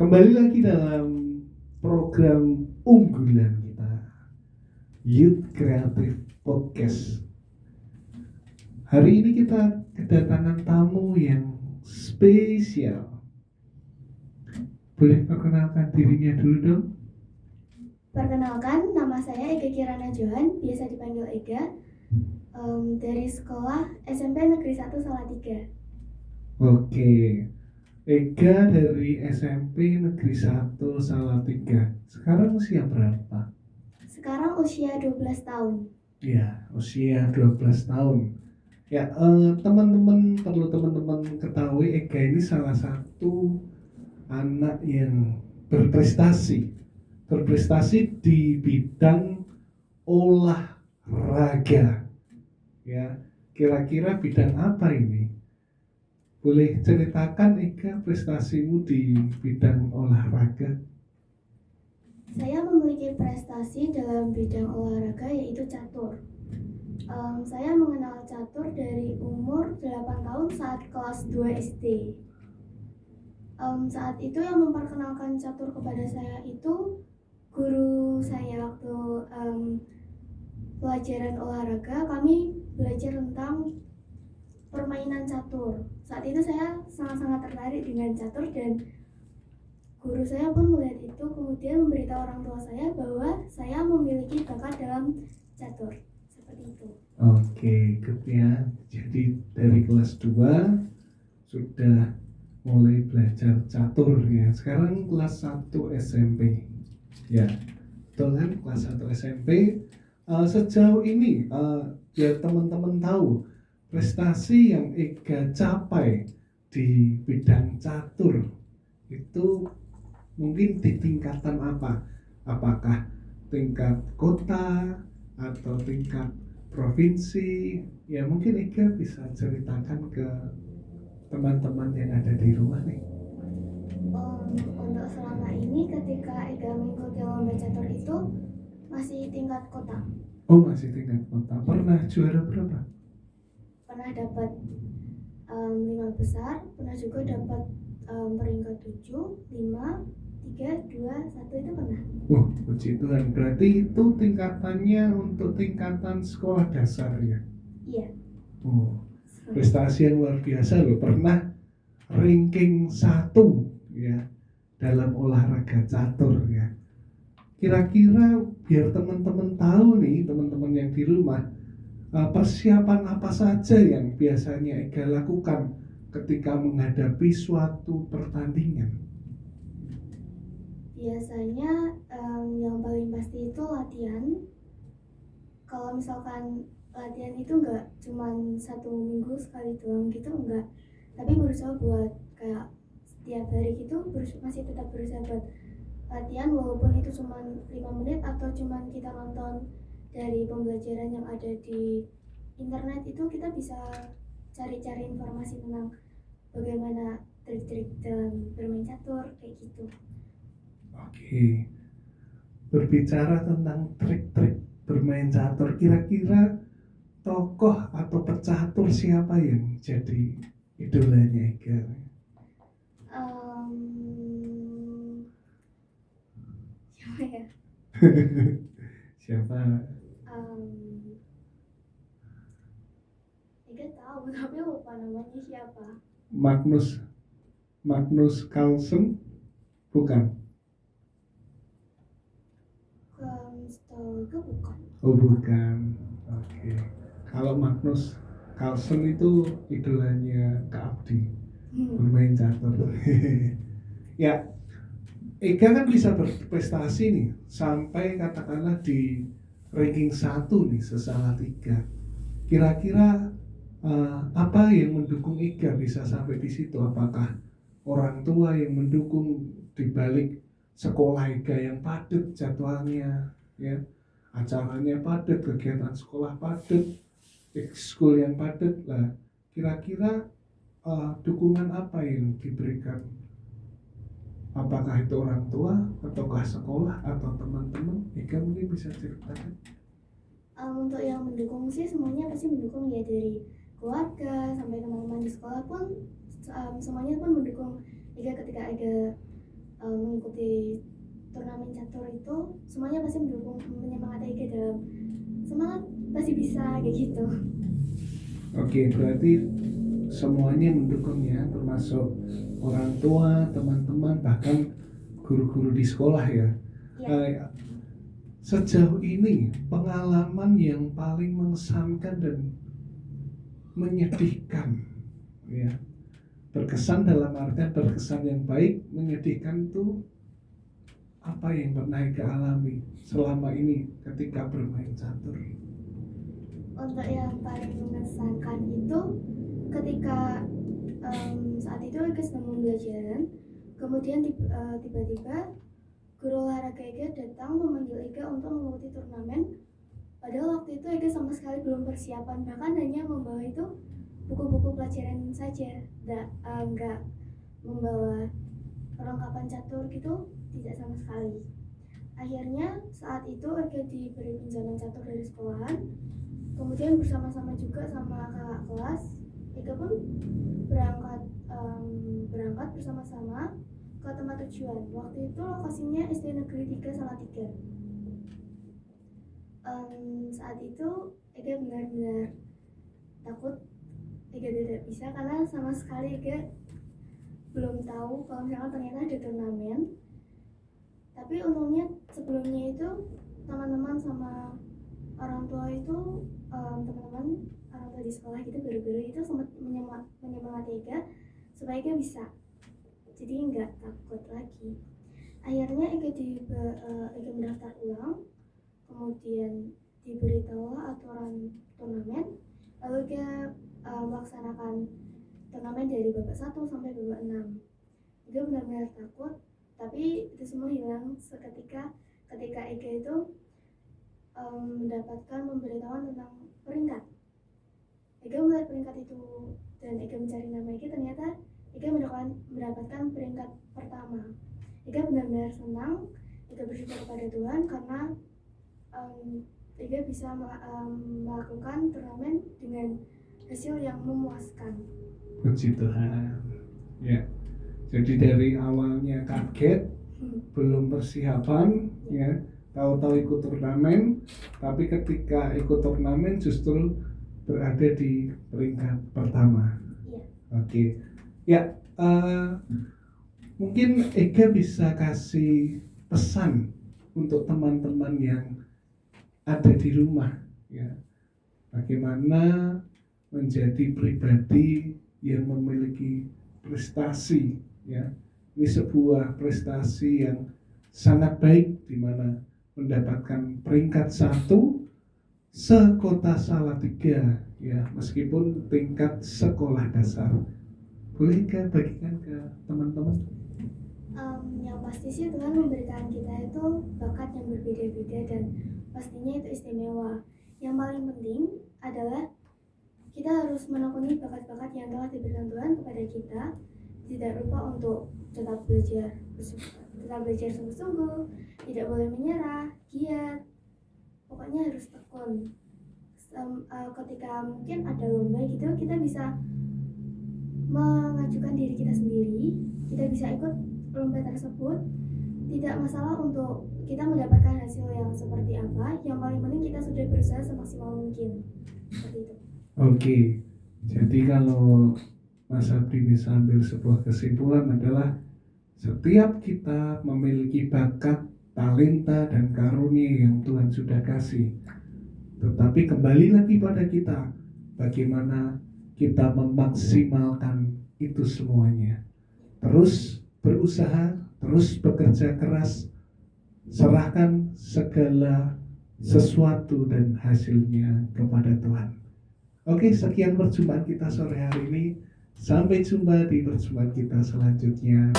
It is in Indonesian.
Kembali lagi dalam program unggulan kita, Youth Creative Podcast. Hari ini kita kedatangan tamu yang spesial. Boleh perkenalkan dirinya dulu dong? Perkenalkan, nama saya Ega Kirana Johan, biasa dipanggil Ega, dari sekolah SMP Negeri 1 Salatiga. Oke, Ega dari SMP Negeri 1 Salatiga. Sekarang usia berapa? Sekarang usia 12 tahun. Ya, usia 12 tahun. Ya, teman-teman ketahui Ega ini salah satu anak yang berprestasi di bidang olahraga. Ya, kira-kira bidang apa ini? Boleh ceritakan Ega prestasimu di bidang olahraga? Saya memiliki prestasi dalam bidang olahraga yaitu catur. Saya mengenal catur dari umur 8 tahun saat kelas 2 SD. Saat itu yang memperkenalkan catur kepada saya itu guru saya waktu pelajaran olahraga. Kami belajar tentang permainan catur. Saat itu saya sangat-sangat tertarik dengan catur dan guru saya pun melihat itu, kemudian memberitahu orang tua saya bahwa saya memiliki bakat dalam catur. Seperti itu. Oke, good ya. Jadi dari kelas 2 sudah mulai belajar catur ya. Sekarang kelas 1 SMP. Ya, betul kan? Kelas 1 SMP. Sejauh ini ya teman-teman tahu prestasi yang Ega capai di bidang catur itu mungkin di tingkatan apa? Apakah tingkat kota atau tingkat provinsi? Ya mungkin Ega bisa ceritakan ke teman-teman yang ada di rumah nih. Untuk selama ini ketika Ega mengikuti lomba catur itu masih tingkat kota. Oh, masih tingkat kota. Pernah juara berapa? Pernah dapat 5 besar, pernah juga dapat peringkat 7, 5, 3, 2, 1 itu pernah. Wah, puji Tuhan. Berarti itu tingkatannya untuk tingkatan sekolah dasar ya? Iya. Oh, prestasi yang luar biasa loh. Pernah ranking 1 ya dalam olahraga catur ya. Kira-kira biar teman-teman tahu nih, teman-teman yang di rumah, persiapan apa saja yang biasanya Ega lakukan ketika menghadapi suatu pertandingan? Biasanya yang paling pasti itu latihan. Kalau misalkan latihan itu nggak cuma 1 minggu sekali doang gitu, enggak, tapi berusaha buat kayak setiap hari gitu masih tetap berusaha buat latihan, walaupun itu cuma 5 menit atau cuma kita nonton dari pembelajaran yang ada di internet, itu kita bisa cari-cari informasi tentang bagaimana trik-trik dalam bermain catur kayak gitu. Oke, berbicara tentang trik-trik bermain catur, kira-kira tokoh atau pecatur siapa yang jadi idolanya Ega? Siapa ya? Siapa? Enggak tahu, tapi lupa namanya siapa. Magnus Carlsen? Bukan. Setahu itu bukan. Oh, bukan. Oke. Kalau Magnus Carlsen itu idolanya Kak Abdi bermain catur. Ya, Ega kan bisa berprestasi nih sampai katakanlah di ranking 1 nih Salatiga. Kira-kira apa yang mendukung Ega bisa sampai di situ? Apakah orang tua yang mendukung di balik sekolah Ega yang padat jadwalnya, ya, acaranya padat, kegiatan sekolah padat, ekskul yang padat lah. Kira-kira dukungan apa yang diberikan? Apakah itu orang tua, ataukah sekolah, atau teman-teman? Ega mungkin bisa ceritakan. Untuk yang mendukung sih semuanya pasti mendukung ya, dari keluarga sampai teman-teman di sekolah pun semuanya pun mendukung Ega ketika Ega mengikuti turnamen catur itu semuanya pasti mendukung, menyemangati Ega dalam semangat pasti bisa kayak gitu. Oke, berarti semuanya mendukung ya, termasuk orang tua, teman-teman, bahkan guru-guru di sekolah ya. Ya. Sejauh ini pengalaman yang paling mengesankan dan menyedihkan ya, berkesan dalam artian berkesan yang baik, menyedihkan itu apa yang pernah Ega alami selama ini ketika bermain catur? Untuk yang paling mengesankan itu ketika saat itu Ega sedang pembelajaran, kemudian tiba-tiba guru olahraga Ega datang memanggil Ega untuk mengikuti turnamen. Padahal waktu itu Ega sama sekali belum persiapan, bahkan hanya membawa itu buku-buku pelajaran saja, nggak membawa perlengkapan catur gitu, tidak sama sekali. Akhirnya saat itu Ega diberi pinjaman catur dari sekolahan, kemudian bersama-sama juga sama kakak kelas, Ega pun berangkat bersama-sama ke tempat tujuan. Waktu itu lokasinya SD Negeri 3 Salatiga. Saat itu Ega benar-benar takut, Ega tidak bisa karena sama sekali Ega belum tahu kalau misalkan ternyata ada turnamen. Tapi untungnya sebelumnya itu teman-teman sama orang tua itu, teman-teman orang tua di sekolah gitu, guru-guru itu sempat menyemangati Ega supaya Ega bisa, jadi nggak takut lagi. Akhirnya Ega mendaftar ulang, kemudian diberitahu aturan turnamen, lalu Ega melaksanakan turnamen dari babak 1 sampai babak 6. Ega benar-benar takut, tapi itu semua hilang seketika ketika Ega itu mendapatkan pemberitahuan tentang peringkat. Ega melihat peringkat itu dan Ega mencari nama Ega, ternyata Ega mendapatkan peringkat pertama. Ega benar-benar senang, Ega bersyukur kepada Tuhan karena Ega bisa melakukan turnamen dengan hasil yang memuaskan. Puji Tuhan. Ya. Jadi dari awalnya kaget, belum persiapan, ya, tahu-tahu ikut turnamen, tapi ketika ikut turnamen justru berada di peringkat pertama. Ya. Oke. Ya, mungkin Ega bisa kasih pesan untuk teman-teman yang ada di rumah, ya, bagaimana menjadi pribadi yang memiliki prestasi, ya. Ini sebuah prestasi yang sangat baik, di mana mendapatkan peringkat 1 sekota Salatiga, ya, meskipun tingkat sekolah dasar. Boleh Ega bagikan ke teman-teman? Yang pasti sih Tuhan memberikan kita itu bakat yang berbeda-beda dan pastinya itu istimewa. Yang paling penting adalah kita harus menekuni bakat-bakat yang telah diberikan Tuhan kepada kita. Tidak lupa untuk tetap belajar sungguh-sungguh, tidak boleh menyerah, giat, pokoknya harus tekun. Ketika mungkin ada lomba gitu, kita bisa mengajukan diri kita sendiri, kita bisa ikut lomba tersebut. Tidak masalah untuk kita mendapatkan hasil yang seperti apa, yang paling penting kita sudah berusaha semaksimal mungkin. Seperti itu. Oke, jadi kalau Mas Abdi bisa ambil sebuah kesimpulan adalah setiap kita memiliki bakat, talenta, dan karunia yang Tuhan sudah kasih. Tetapi kembali lagi pada kita, bagaimana kita memaksimalkan itu semuanya. Terus berusaha, terus bekerja keras, serahkan segala sesuatu dan hasilnya kepada Tuhan. Oke, sekian perjumpaan kita sore hari ini. Sampai jumpa di perjumpaan kita selanjutnya.